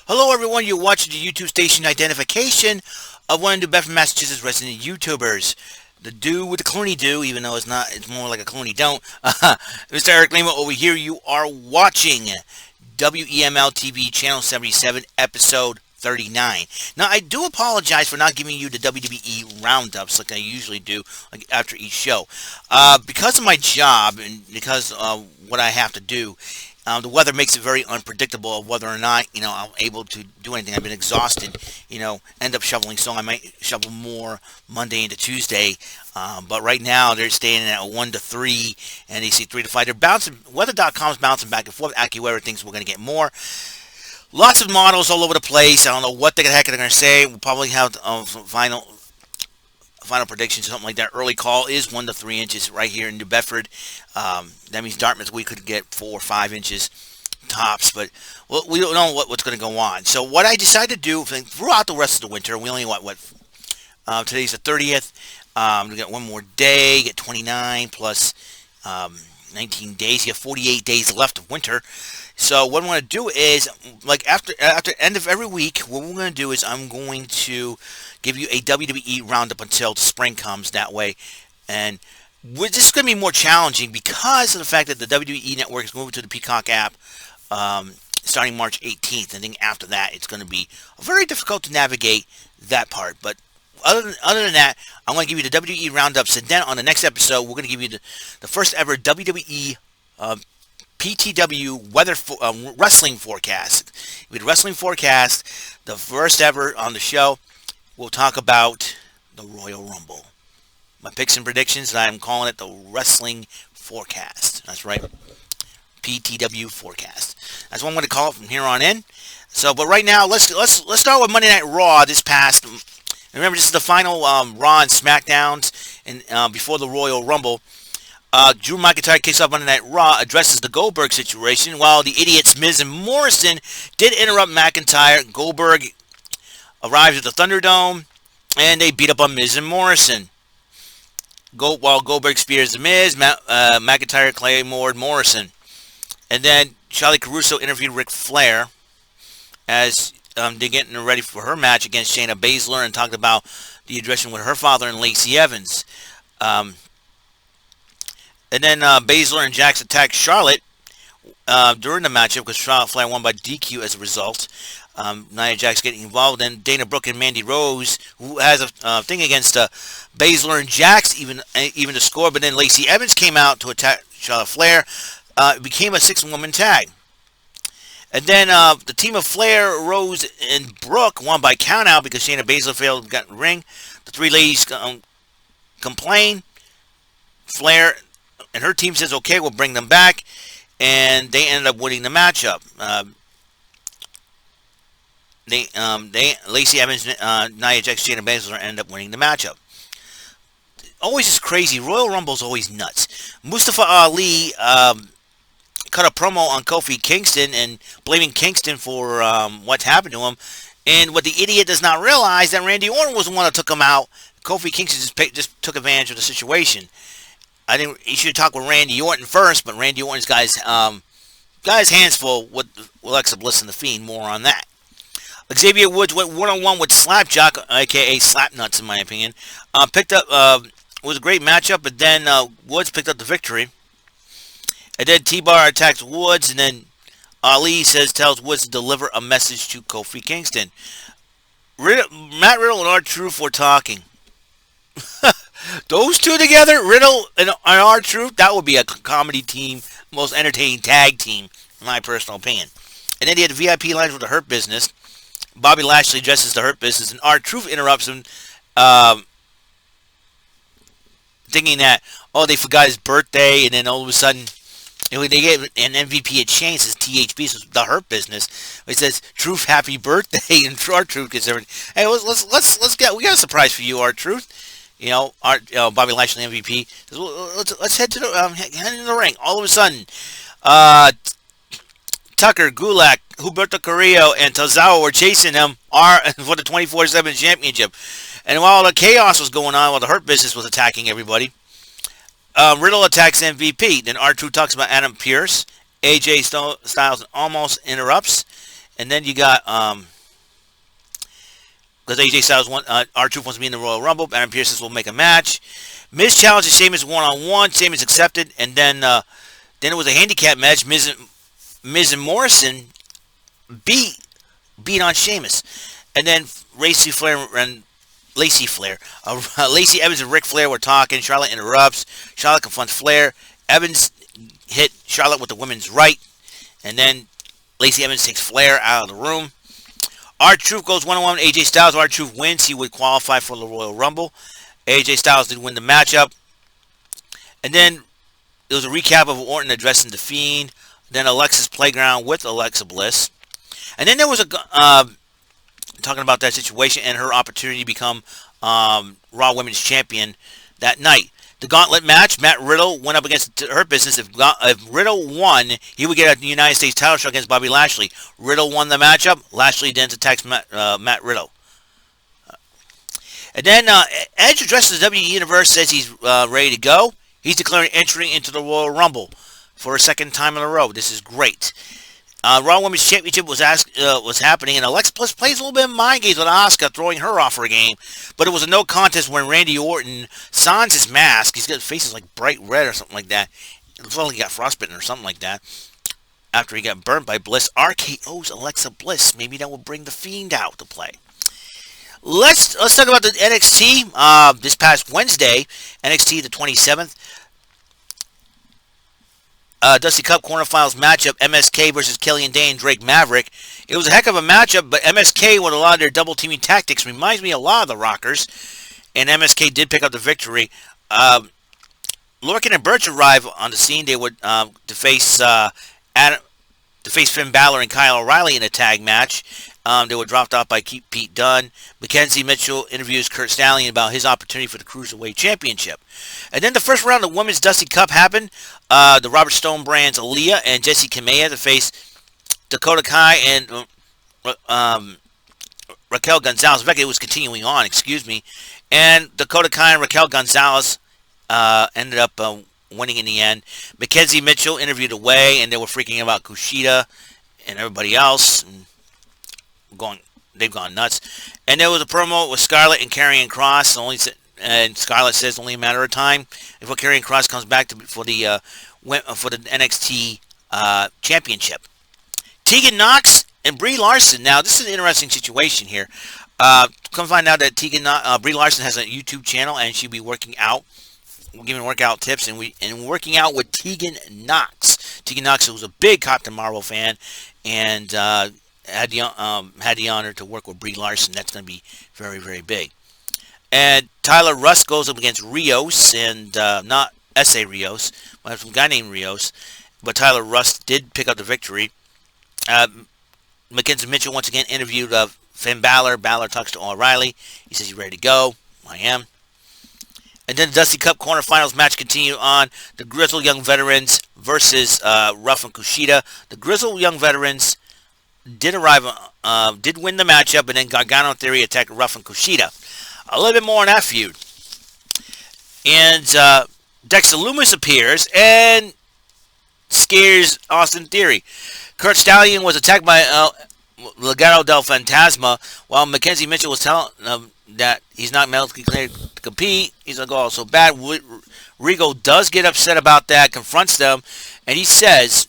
Hello, everyone. You're watching the YouTube station identification of one of New Bedford, Massachusetts resident YouTubers. The do with the Clooney do, even though it's more like a Clooney don't. Mr. Eric Lima over here. You are watching WEML-TV Channel 77, Episode 39. Now, I do apologize for not giving you the WWE roundups like I usually do after each show. Because of my job and because of what I have to do, the weather makes it very unpredictable of whether or not, I'm able to do anything. I've been exhausted, end up shoveling, so I might shovel more Monday into Tuesday. But right now, they're staying at 1 to 3, and they see 3 to 5. They're bouncing, weather.com's bouncing back and forth. AccuWeather thinks we're going to get more. Lots of models all over the place. I don't know what the heck they're going to say. We'll probably have final predictions or something like that. Early call is 1 to 3 inches right here in New Bedford. That means Dartmouth, we could get 4 or 5 inches tops, but we don't know what's going to go on. So what I decided to do throughout the rest of the winter, we only today's the 30th. We got one more day, get 29 plus 19 days. You have 48 days left of winter. So what I'm going to do is, like after end of every week, what we're going to do is I'm going to give you a WWE roundup until the spring comes that way. And this is going to be more challenging because of the fact that the WWE network is moving to the Peacock app starting March 18th. And then after that, it's going to be very difficult to navigate that part. But other than that, I'm going to give you the WWE roundups. And then on the next episode, we're going to give you the first ever WWE PTW wrestling forecast. With the wrestling forecast, the first ever on the show, we'll talk about the Royal Rumble. My picks and predictions, and I'm calling it the wrestling forecast. That's right, PTW forecast. That's what I'm going to call it from here on in. So, but right now, let's start with Monday Night Raw this past. Remember, this is the final Raw and SmackDowns and before the Royal Rumble. Drew McIntyre kicks off Monday Night Raw, addresses the Goldberg situation, while the idiots Miz and Morrison did interrupt McIntyre. Goldberg arrives at the Thunderdome, and they beat up on Miz and Morrison. While Goldberg spears the Miz, McIntyre claymored Morrison. And then Charlie Caruso interviewed Ric Flair as they're getting ready for her match against Shayna Baszler and talked about the aggression with her father and Lacey Evans. And then Baszler and Jax attacked Charlotte during the matchup because Charlotte Flair won by DQ as a result. Nia Jax getting involved, and Dana Brooke and Mandy Rose, who has a thing against Baszler and Jax, even to score. But then Lacey Evans came out to attack Charlotte Flair. It became a 6-woman tag. And then the team of Flair, Rose, and Brooke won by countout because Shayna Baszler failed to get in the ring. The three ladies complain. Flair and her team says, okay, we'll bring them back. And they ended up winning the matchup. Lacey Evans, Nia Jax, Shayna Baszler ended up winning the matchup. Always is crazy. Royal Rumble's always nuts. Mustafa Ali cut a promo on Kofi Kingston and blaming Kingston for what happened to him. And what the idiot does not realize that Randy Orton was the one that took him out. Kofi Kingston just took advantage of the situation. I think he should talk with Randy Orton first, but Randy Orton's got his hands full with Alexa Bliss and The Fiend. More on that. Xavier Woods went one-on-one with Slapjack, a.k.a. Slapnuts, in my opinion. Picked up, was a great matchup, but then Woods picked up the victory. And then T-Bar attacks Woods, and then Ali tells Woods to deliver a message to Kofi Kingston. Matt Riddle and R-Truth were talking. Those two together, Riddle and R-Truth, that would be a comedy team, most entertaining tag team, in my personal opinion. And then he had the VIP lines with the Hurt Business. Bobby Lashley addresses the Hurt Business, and R-Truth interrupts him, thinking that, they forgot his birthday, and then all of a sudden, they gave an MVP a chance as THB, so the Hurt Business. He says, "Truth, happy birthday," and R-Truth gets everything. Hey, we got a surprise for you, R-Truth. Bobby Lashley MVP. Let's head to head in the ring. All of a sudden, Tucker, Gulak, Humberto Carrillo, and Tozawa were chasing him for the 24/7 championship. And while the chaos was going on, while the Hurt Business was attacking everybody, Riddle attacks MVP. Then R2 talks about Adam Pearce. AJ Styles almost interrupts. And then you got because AJ Styles R-Truth wants to be in the Royal Rumble. Adam Pearce says we'll make a match. Miz challenges Sheamus one-on-one. Sheamus accepted, and then it was a handicap match. Miz and Morrison beat on Sheamus, and then Lacey Evans and Ric Flair were talking. Charlotte interrupts. Charlotte confronts Flair. Evans hit Charlotte with the women's right, and then Lacey Evans takes Flair out of the room. R-Truth goes one-on-one with AJ Styles. R-Truth wins. He would qualify for the Royal Rumble. AJ Styles did win the matchup. And then there was a recap of Orton addressing The Fiend. Then Alexa's Playground with Alexa Bliss. And then there was a talking about that situation and her opportunity to become Raw Women's Champion that night. The Gauntlet match, Matt Riddle went up against Hurt Business. If Riddle won, he would get a United States title shot against Bobby Lashley. Riddle won the matchup. Lashley then attacks Matt Riddle. And then Edge addresses the WWE Universe, says he's ready to go. He's declaring entry into the Royal Rumble for a second time in a row. This is great. Raw Women's Championship was happening, and Alexa Bliss plays a little bit of mind games with Asuka, throwing her off her game. But it was a no contest when Randy Orton sans his mask. His face is like bright red or something like that. It looks like he got frostbitten or something like that. After he got burnt by Bliss, RKO's Alexa Bliss. Maybe that will bring the Fiend out to play. Let's talk about the NXT. This past Wednesday, NXT the 27th. Dusty Cup quarterfinals matchup, MSK versus Killian Day and Drake Maverick. It was a heck of a matchup, but MSK with a lot of their double teaming tactics reminds me a lot of the Rockers, and MSK did pick up the victory. Lorcan and Birch arrive on the scene. They would to face Finn Balor and Kyle O'Reilly in a tag match. They were dropped off by Pete Dunne. Mackenzie Mitchell interviews Kurt Stallion about his opportunity for the Cruiserweight Championship. And then the first round of the Women's Dusty Cup happened. The Robert Stone brands Aaliyah and Jessie Kamea to face Dakota Kai and Raquel Gonzalez. In fact, it was continuing on, excuse me. And Dakota Kai and Raquel Gonzalez ended up winning in the end. Mackenzie Mitchell interviewed away, and they were freaking about Kushida and everybody else. And they've gone nuts. And there was a promo with Scarlett and Karrion Kross. And Scarlett says only a matter of time before Karrion Kross comes back for the NXT Championship. Tegan Nox and Brie Larson. Now this is an interesting situation here. Come find out that Brie Larson has a YouTube channel, and she'll be working out, giving workout tips, and working out with Tegan Nox. Tegan Nox was a big Captain Marvel fan, and had the honor to work with Brie Larson. That's going to be very, very big. And Tyler Rust goes up against Rios, and not S.A. Rios, but some guy named Rios. But Tyler Rust did pick up the victory. Mackenzie Mitchell once again interviewed Finn Balor. Balor talks to O'Reilly. He says he's ready to go. I am. And then the Dusty Cup quarterfinals match continued on. The Grizzled Young Veterans versus Ruff and Kushida. The Grizzled Young Veterans did win the matchup, and then Gargano Theory attacked Ruff and Kushida. A little bit more on that feud. And Dexter Lumis appears and scares Austin Theory. Kurt Stallion was attacked by Legado del Fantasma, while Mackenzie Mitchell was telling that he's not medically cleared to compete. He's going to go all so bad. Regal does get upset about that, confronts them, and he says,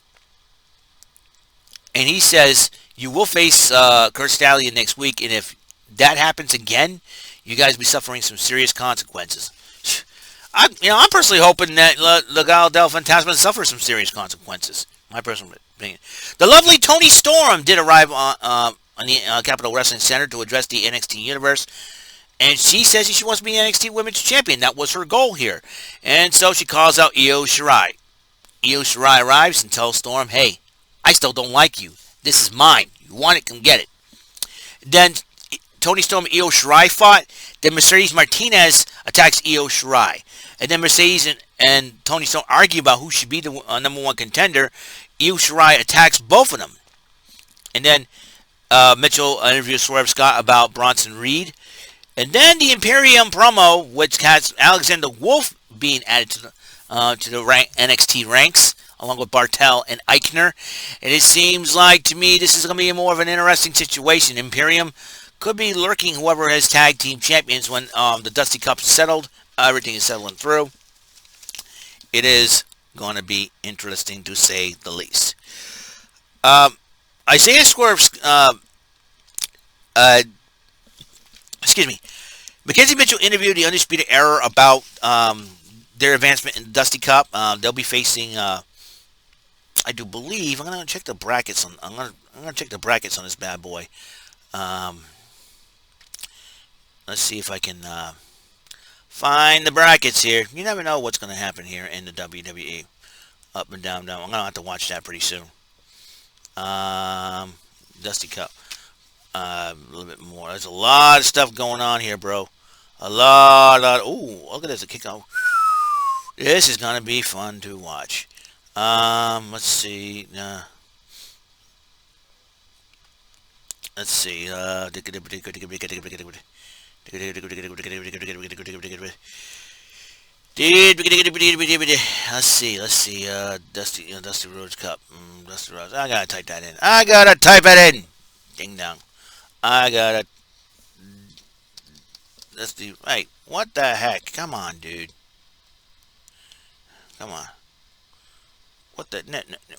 you will face Kurt Stallion next week, and if that happens again, you guys will be suffering some serious consequences. I'm personally hoping that Legado del Fantasma suffers some serious consequences. My personal opinion. The lovely Toni Storm did arrive on the Capitol Wrestling Center to address the NXT universe, and she says she wants to be NXT Women's Champion. That was her goal here, and so she calls out Io Shirai. Io Shirai arrives and tells Storm, "Hey, I still don't like you. This is mine. You want it? Come get it." Then Toni Storm and Io Shirai fought. Then Mercedes Martinez attacks Io Shirai. And then Mercedes and Toni Storm argue about who should be the number one contender. Io Shirai attacks both of them. And then Mitchell interviews Swerve Scott about Bronson Reed. And then the Imperium promo, which has Alexander Wolf being added to the NXT ranks, along with Bartel and Eichner. And it seems like, to me, this is going to be more of an interesting situation. Imperium could be lurking whoever has tag team champions when the Dusty Cup is settled. Everything is settling through. It is going to be interesting, to say the least. Isaiah Swerve's, excuse me, Mackenzie Mitchell interviewed the Undisputed Era about their advancement in the Dusty Cup. They'll be facing, I do believe, I'm gonna check the brackets on. I'm gonna check the brackets on this bad boy. Let's see if I can find the brackets here. You never know what's gonna happen here in the WWE. Up and down, down. I'm gonna have to watch that pretty soon. Dusty Cup. A little bit more. There's a lot of stuff going on here, bro. A lot. Ooh, look at this. A kick out. This is gonna be fun to watch. Let's see. Let's see. Let's see. Dusty Rhodes Cup. Dusty Rhodes. I gotta type that in. Ding dong. I gotta. Dusty. Hey, what the heck? Come on, dude. Come on. What the?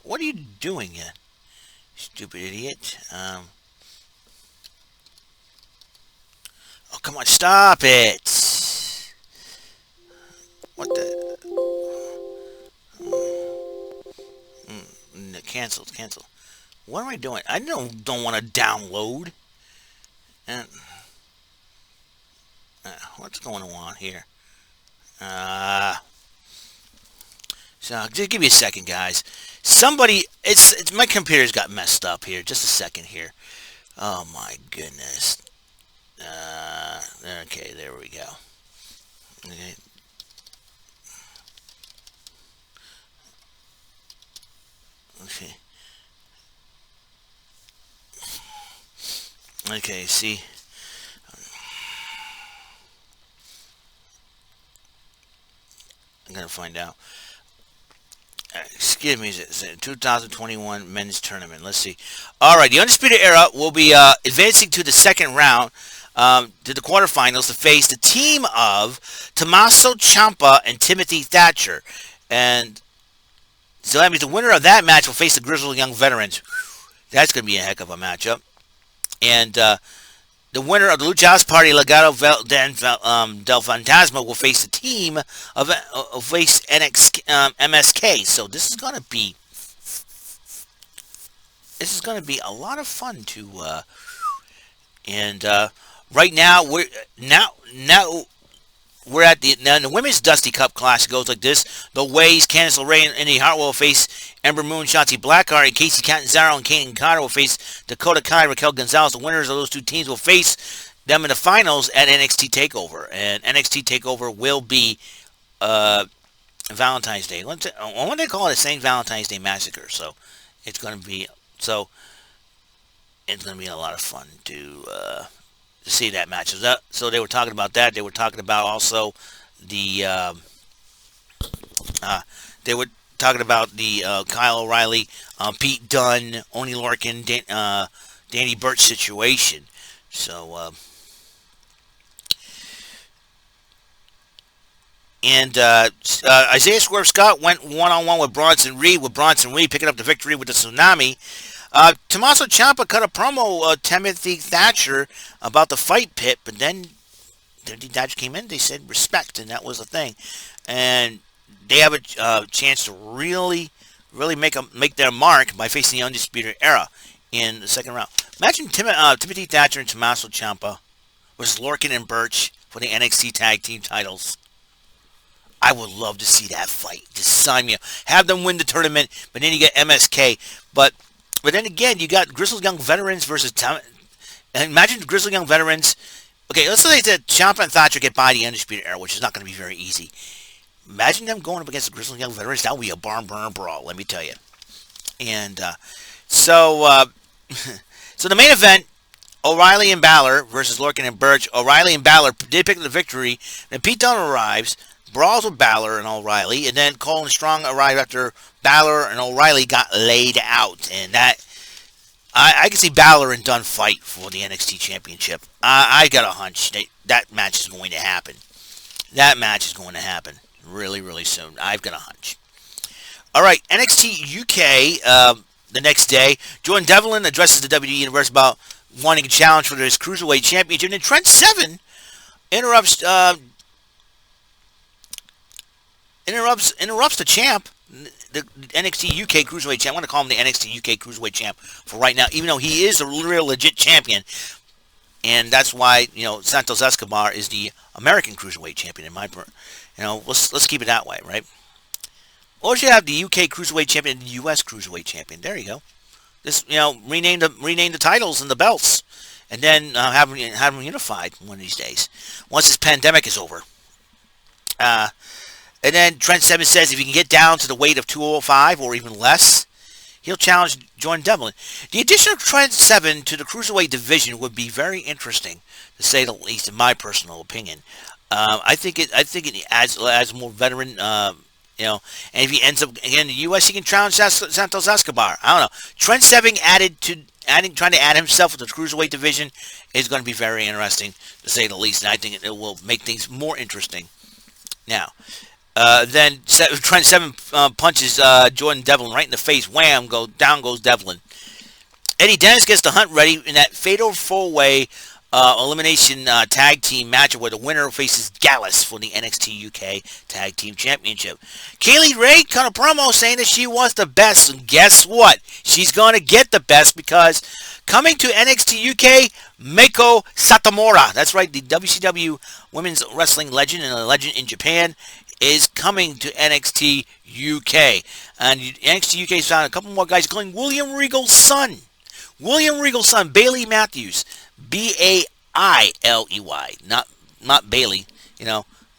What are you doing here? Stupid idiot. Oh, come on. Stop it. What the? Cancel. What am I doing? I don't want to download. And what's going on here? So just give me a second, guys. Somebody, it's my computer's got messed up here. Just a second here. Oh my goodness. Okay, there we go. Okay. Okay. Okay, see. I'm going to find out. Excuse me, it's a 2021 men's tournament. Let's see. All right, the Undisputed Era will be advancing to the second round, to the quarterfinals, to face the team of Tommaso Ciampa and Timothy Thatcher. And so that means the winner of that match will face the Grizzled Young Veterans. That's going to be a heck of a matchup. And the winner of the Lucha House Party, Legado del Fantasma, will face the team of face MSK. So this is going to be a lot of fun to. Right now we're at the Women's Dusty Cup Clash. It goes like this: the Ways, Candice LeRae, and Indy Hartwell will face Ember Moon, Shotzi Blackheart, and Casey Catanzaro and Kaden Carter will face Dakota Kai, Raquel Gonzalez. The winners of those two teams will face them in the finals at NXT TakeOver, and NXT TakeOver will be Valentine's Day. I want to call it a St. Valentine's Day Massacre. So it's going to be a lot of fun to see that match. So they were talking about that. They were talking about also the Kyle O'Reilly, Pete Dunne, Oney Lorcan, Danny Burch situation. So Isaiah Swerve Scott went one-on-one with Bronson Reed, picking up the victory with the Tsunami. Tommaso Ciampa cut a promo, Timothy Thatcher, about the fight pit, but then Timothy Thatcher came in. They said respect, and that was the thing. And they have a chance to really make their mark by facing the Undisputed Era in the second round. Imagine Timothy Thatcher and Tommaso Ciampa versus Lorcan and Burch for the NXT Tag Team titles. I would love to see that fight. Just sign me up. Have them win the tournament, but then you get MSK. But then again, you got Grizzled Young Veterans versus and imagine the Grizzled Young Veterans. Okay, let's say that Ciampa and Thatcher get by the Undisputed Era, which is not going to be very easy. Imagine them going up against the Grizzled Young Veterans. That would be a barn burner brawl, let me tell you. And so the main event, O'Reilly and Balor versus Lorcan and Burch. O'Reilly and Balor did pick up the victory. Then Pete Dunne arrives. brawls with Balor and O'Reilly, and then Cole and Strong arrived after Balor and O'Reilly got laid out, and that I can see Balor and Dunn fight for the NXT Championship. I got a hunch that match is going to happen. That match is going to happen really, really soon. I've got a hunch. All right, NXT UK the next day, Jordan Devlin addresses the WWE Universe about wanting a challenge for his Cruiserweight Championship, and Trent Seven interrupts the champ, the NXT UK Cruiserweight champ. I want to call him the NXT UK Cruiserweight champ for right now, even though he is a real legit champion. And that's why, Santos Escobar is the American Cruiserweight champion in my let's keep it that way, right? Or you have the UK Cruiserweight champion and the US Cruiserweight champion. There you go. This, rename the titles and the belts, and then have them unified one of these days once this pandemic is over. And then Trent Seven says if he can get down to the weight of 205 or even less, he'll challenge Jordan Devlin. The addition of Trent Seven to the Cruiserweight division would be very interesting, to say the least, in my personal opinion. I think it adds more veteran. And if he ends up again in the U.S., he can challenge Santos Escobar. I don't know. Trent Seven trying to add himself to the Cruiserweight division is going to be very interesting, to say the least. And I think it will make things more interesting. Now, then Trent Seven punches Jordan Devlin right in the face. Wham! Down goes Devlin. Eddie Dennis gets the hunt ready in that fatal four-way elimination tag team matchup where the winner faces Gallus for the NXT UK Tag Team Championship. Kaylee Ray cut a promo saying that she wants the best, and guess what? She's going to get the best, because coming to NXT UK, Meiko Satomura, that's right, the WCW Women's Wrestling legend and a legend in Japan, is coming to NXT UK. And NXT UK has found a couple more guys, including William Regal's son. Bailey Matthews. Bailey, not Bailey,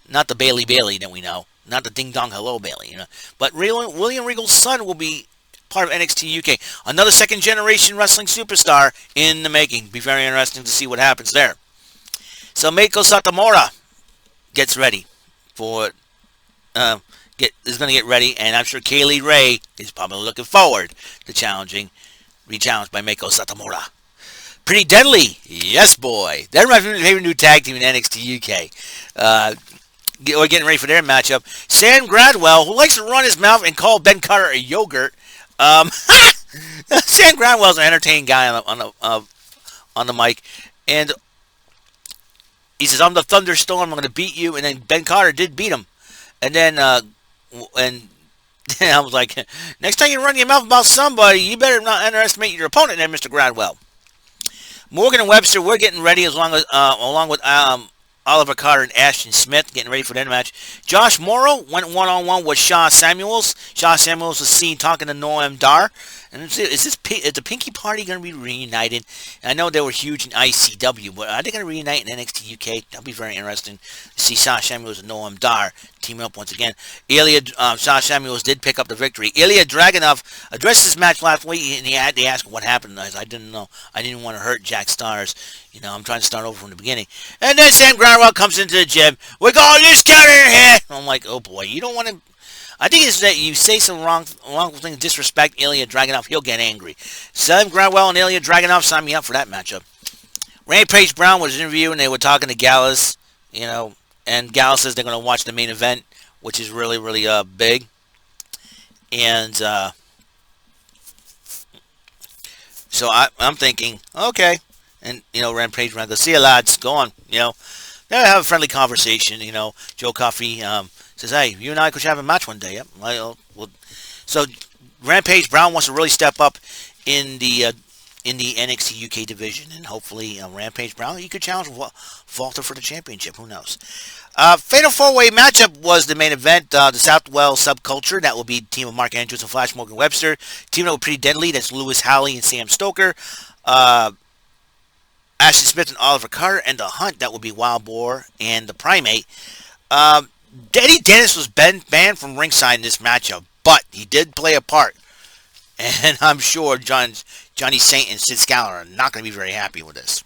not the Bailey that we know, not the Ding Dong Hello Bailey, but William Regal's son will be part of NXT UK. Another second generation wrestling superstar in the making. Be very interesting to see what happens there. So Meiko Satomura gets ready for is going to get ready, and I'm sure Kaylee Ray is probably looking forward to be challenged by Meiko Satomura. Pretty Deadly, yes boy. They're my favorite new tag team in NXT UK. We're getting ready for their matchup. Sam Gradwell, who likes to run his mouth and call Ben Carter a yogurt. Sam Gradwell's an entertaining guy on the mic, and he says, "I'm the thunderstorm. I'm going to beat you." And then Ben Carter did beat him, and then I was like, "Next time you run your mouth about somebody, you better not underestimate your opponent, there, Mr. Gradwell." Morgan and Webster, we're getting ready along with Oliver Carter and Ashton Smith, getting ready for their match. Josh Morrow went one-on-one with Shaw Samuels. Shaw Samuels was seen talking to Noam Dar. And is the Pinky Party going to be reunited? And I know they were huge in ICW, but are they going to reunite in NXT UK? That'll be very interesting to see Shaw Samuels and Noam Dar teaming up once again. Shaw Samuels did pick up the victory. Ilya Dragunov addressed this match last week, and they asked what happened. I didn't know. I didn't want to hurt Jack Stars. I'm trying to start over from the beginning. And then Sam Gradwell comes into the gym. We're going to start in here. I'm like, oh boy, you don't want to. I think it's that you say some wrong thing, disrespect Ilya Dragunov, he'll get angry. Sam Gradwell and Ilya Dragunov, sign me up for that matchup. Rampage Brown was interviewed, and they were talking to Gallus, and Gallus says they're going to watch the main event, which is really, really big. And so I'm thinking, okay. And, Rampage Brown goes, see you, lads, go on, They'll have a friendly conversation, Joe Coffey says, hey, you and I could have a match one day. Yep. So Rampage Brown wants to really step up in the NXT UK division, and hopefully Rampage Brown, you could challenge Walter for the championship. Who knows? Fatal 4-way matchup was the main event. The Southwell Subculture, that will be the team of Mark Andrews and Flash Morgan Webster. Team that was pretty deadly. That's Lewis Howley and Sam Stoker. Ashton Smith and Oliver Carter, and the Hunt, that will be Wild Boar and the Primate. Eddie Dennis was banned from ringside in this matchup, but he did play a part. And I'm sure Johnny Saint and Sid Scala are not going to be very happy with this.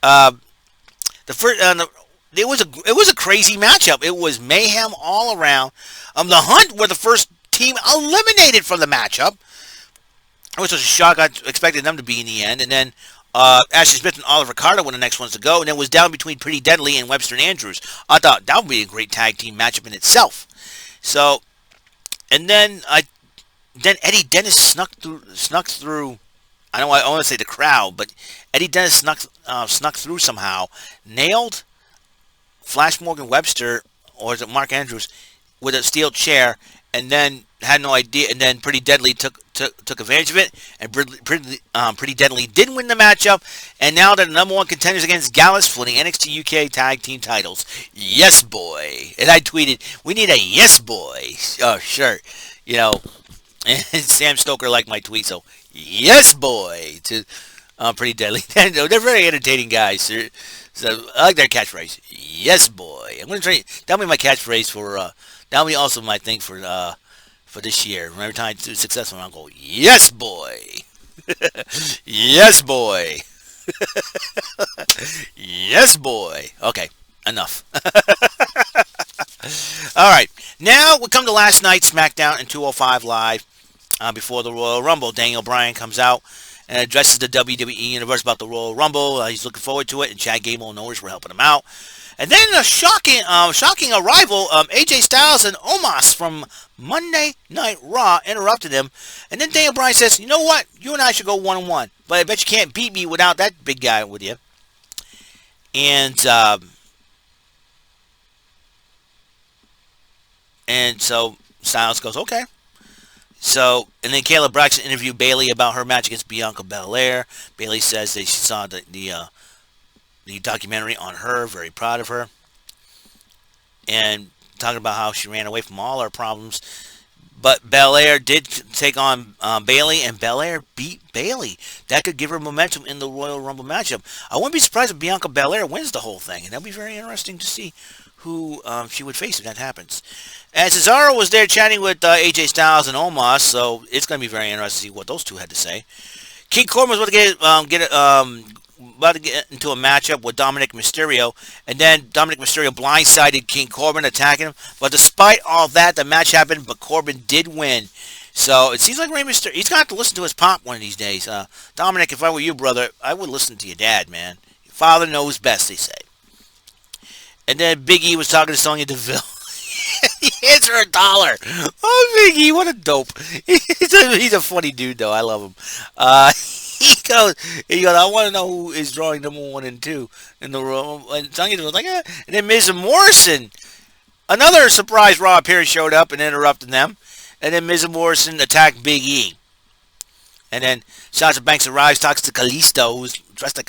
The it was a crazy matchup. It was mayhem all around. The Hunt were the first team eliminated from the matchup. It was such a shock. I expected them to be in the end, and then Ashley Smith and Oliver Carter were the next ones to go, and it was down between Pretty Deadly and Webster and Andrews. I thought that would be a great tag team matchup in itself. So, and then Eddie Dennis snuck through. I want to say the crowd, but Eddie Dennis snuck through somehow, nailed Flash Morgan Webster, or is it Mark Andrews, with a steel chair, and then had no idea. And then Pretty Deadly took advantage of it, and Pretty Deadly did win the matchup. And now they're the number one contenders against Gallus for the NXT UK Tag Team titles. Yes, boy! And I tweeted, "We need a yes, boy." Oh, sure, And Sam Stoker liked my tweet, so yes, boy, to Pretty Deadly. They're very entertaining guys. So I like their catchphrase. Yes, boy. I'm gonna try. That'll be my catchphrase for. That'll be also my thing for this year. Every time I do successful, I'll go, yes, boy. Yes, boy. Yes, boy. Okay, enough. All right, now we come to last night's SmackDown and 205 Live. Before the Royal Rumble, Daniel Bryan comes out and addresses the WWE Universe about the Royal Rumble. He's looking forward to it, and Chad Gable and Otis were helping him out. And then a shocking arrival, AJ Styles and Omos from Monday Night Raw interrupted him. And then Daniel Bryan says, "You know what? You and I should go 1-on-1. But I bet you can't beat me without that big guy with you." And so Styles goes, "Okay." So, and then Kayla Braxton interviewed Bayley about her match against Bianca Belair. Bayley says that she saw the documentary on her, very proud of her, and talking about how she ran away from all her problems. But Belair did take on Bayley, and Belair beat Bayley. That could give her momentum in the Royal Rumble matchup. I wouldn't be surprised if Bianca Belair wins the whole thing, and that'll be very interesting to see who she would face if that happens. And Cesaro was there chatting with AJ Styles and Omos, so it's going to be very interesting to see what those two had to say. King Corbin was about to get into a matchup with Dominic Mysterio, and then Dominic Mysterio blindsided King Corbin, attacking him. But despite all that, the match happened, but Corbin did win. So it seems like Rey Mysterio, he's going to have to listen to his pop one of these days. Dominic, if I were you, brother, I would listen to your dad, man. Your father knows best, they say. And then Big E was talking to Sonya Deville. He hands her $1. Oh, Big E, what a dope. He's a funny dude, though. I love him. He goes, I want to know who is drawing number 1 and 2 in the room. And Sonya was like, And then Miz and Morrison, another surprise Raw appearance, showed up and interrupted them. And then Miz and Morrison attacked Big E. And then Sasha Banks arrives, talks to Kalisto, who's dressed like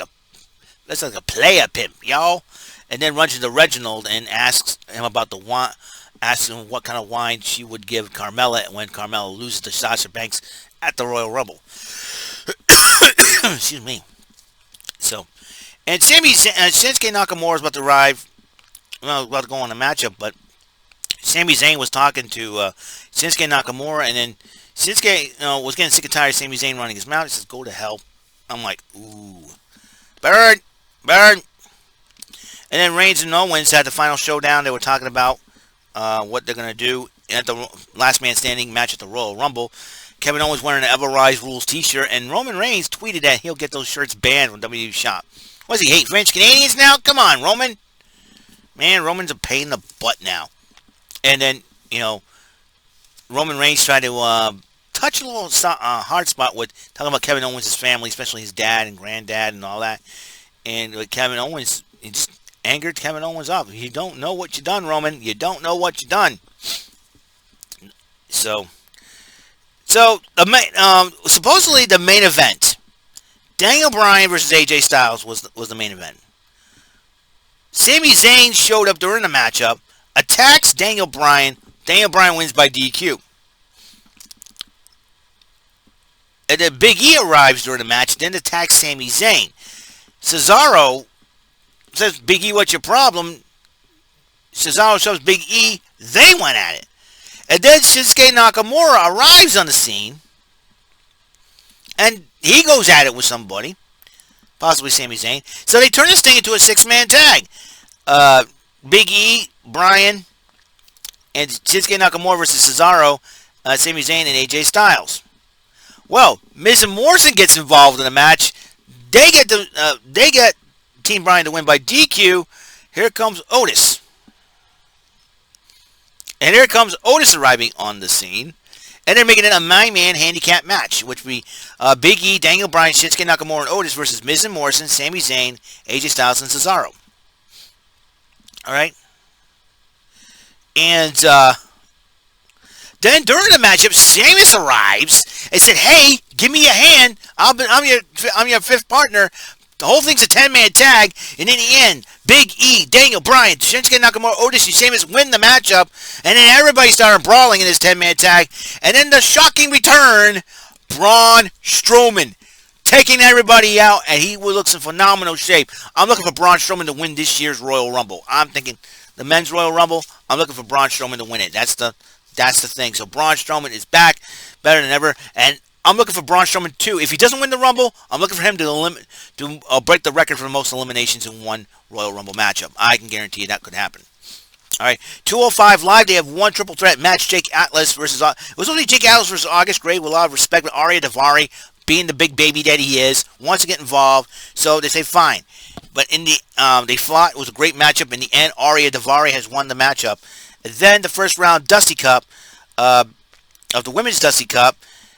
a player pimp, y'all. And then runs into Reginald and asks him about the wine. Asks him what kind of wine she would give Carmella when Carmella loses to Sasha Banks at the Royal Rumble. Excuse me. So, and Shinsuke Nakamura is about to arrive. Well, about to go on a matchup, but Sami Zayn was talking to Shinsuke Nakamura, and then Shinsuke was getting sick and tired of Sami Zayn running his mouth. He says, "Go to hell." I'm like, ooh. Burn! And then Reigns and Owens had the final showdown. They were talking about what they're going to do at the last man standing match at the Royal Rumble. Kevin Owens wearing an Ever Rise Rules t-shirt, and Roman Reigns tweeted that he'll get those shirts banned from WWE Shop. What does he hate, French Canadians now? Come on, Roman. Man, Roman's a pain in the butt now. And then, Roman Reigns tried to touch a little hard spot with talking about Kevin Owens' family, especially his dad and granddad and all that. And with Kevin Owens, he just angered Kevin Owens off. You don't know what you done, Roman. You don't know what you done. So supposedly the main event, Daniel Bryan versus AJ Styles was the main event. Sami Zayn showed up during the matchup, attacks Daniel Bryan. Daniel Bryan wins by DQ. And then Big E arrives during the match, then attacks Sami Zayn. Cesaro says, "Big E, what's your problem?" Cesaro shows Big E. They went at it. And then Shinsuke Nakamura arrives on the scene. And he goes at it with somebody. Possibly Sami Zayn. So they turn this thing into a 6-man tag. Big E, Bryan, and Shinsuke Nakamura versus Cesaro, Sami Zayn, and AJ Styles. Well, Miz and Morrison gets involved in the match. They get Team Bryan to win by DQ. Here comes Otis. And here comes Otis arriving on the scene. And they're making it a 9-man handicap match, which would be Big E, Daniel Bryan, Shinsuke Nakamura, and Otis versus Miz and Morrison, Sami Zayn, AJ Styles, and Cesaro. Alright? And then during the matchup, Sheamus arrives and said, "Hey, give me a hand. I'm your fifth partner." The whole thing's a 10-man tag, and in the end, Big E, Daniel Bryan, Shinsuke Nakamura, Otis, and Sheamus win the matchup, and then everybody started brawling in this 10-man tag, and then the shocking return, Braun Strowman, taking everybody out, and he looks in phenomenal shape. I'm looking for Braun Strowman to win this year's Royal Rumble. I'm thinking the men's Royal Rumble, I'm looking for Braun Strowman to win it. That's the thing. So Braun Strowman is back, better than ever, and I'm looking for Braun Strowman too. If he doesn't win the Rumble, I'm looking for him to break the record for most eliminations in one Royal Rumble matchup. I can guarantee you that could happen. All right, 205 Live, they have one triple threat match. Jake Atlas versus... It was only Jake Atlas versus August Gray with a lot of respect, but Arya Daivari, being the big baby that he is, wants to get involved, so they say fine. But in the they fought. It was a great matchup. In the end, Arya Daivari has won the matchup. And then the first round Dusty Cup of the Women's Dusty Cup,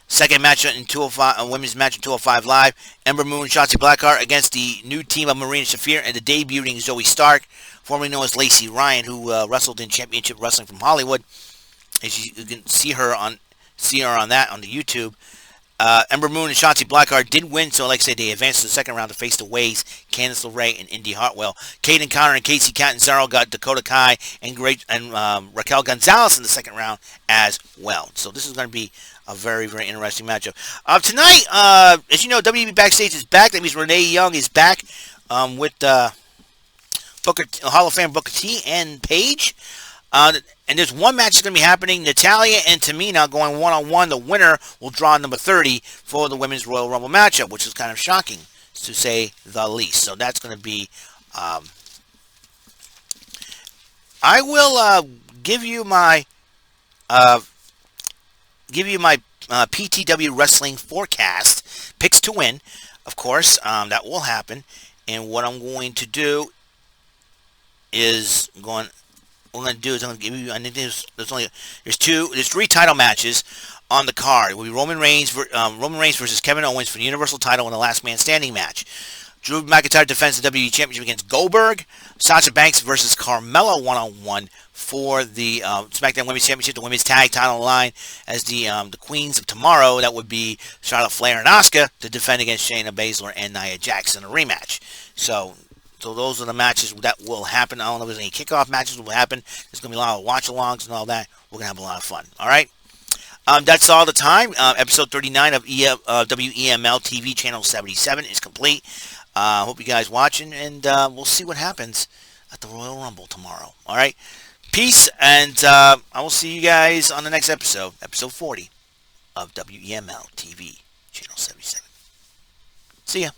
second match in 205, women's match in 205 Live. Ember Moon, Shotzi Blackheart against the new team of Marina Shafir and the debuting Zoe Stark, formerly known as Lacey Ryan, who wrestled in Championship Wrestling from Hollywood. As you can see her on that on the YouTube. Ember Moon and Shotzi Blackheart did win, so like I said, they advanced to the second round to face the Ways, Candice LeRae, and Indy Hartwell. Kaden Connor and Casey Catanzaro got Dakota Kai and Raquel Gonzalez in the second round as well. So this is going to be a very, very interesting matchup. Tonight, as you know, WWE Backstage is back. That means Renee Young is back with Hall of Fame Booker T and Paige. And there's one match that's going to be happening. Natalya and Tamina going one-on-one. The winner will draw number 30 for the Women's Royal Rumble matchup, which is kind of shocking, to say the least. So that's going to be... I will give you my PTW Wrestling forecast. Picks to win, of course. That will happen. And what I'm going to do is I'm going to give you. I think there's 3 title matches on the card. It will be Roman Reigns versus Kevin Owens for the Universal title in the Last Man Standing match. Drew McIntyre defends the WWE Championship against Goldberg. Sasha Banks versus Carmella one-on-one for the SmackDown Women's Championship, the Women's Tag title line as the Queens of Tomorrow. That would be Charlotte Flair and Asuka to defend against Shayna Baszler and Nia Jax in a rematch. So those are the matches that will happen. I don't know if there's any kickoff matches that will happen. There's going to be a lot of watch-alongs and all that. We're going to have a lot of fun. All right? That's all the time. Episode 39 of WEML-TV Channel 77 is complete. Hope you guys watching, and we'll see what happens at the Royal Rumble tomorrow. All right? Peace, and I will see you guys on the next episode, episode 40 of WEML-TV Channel 77. See ya.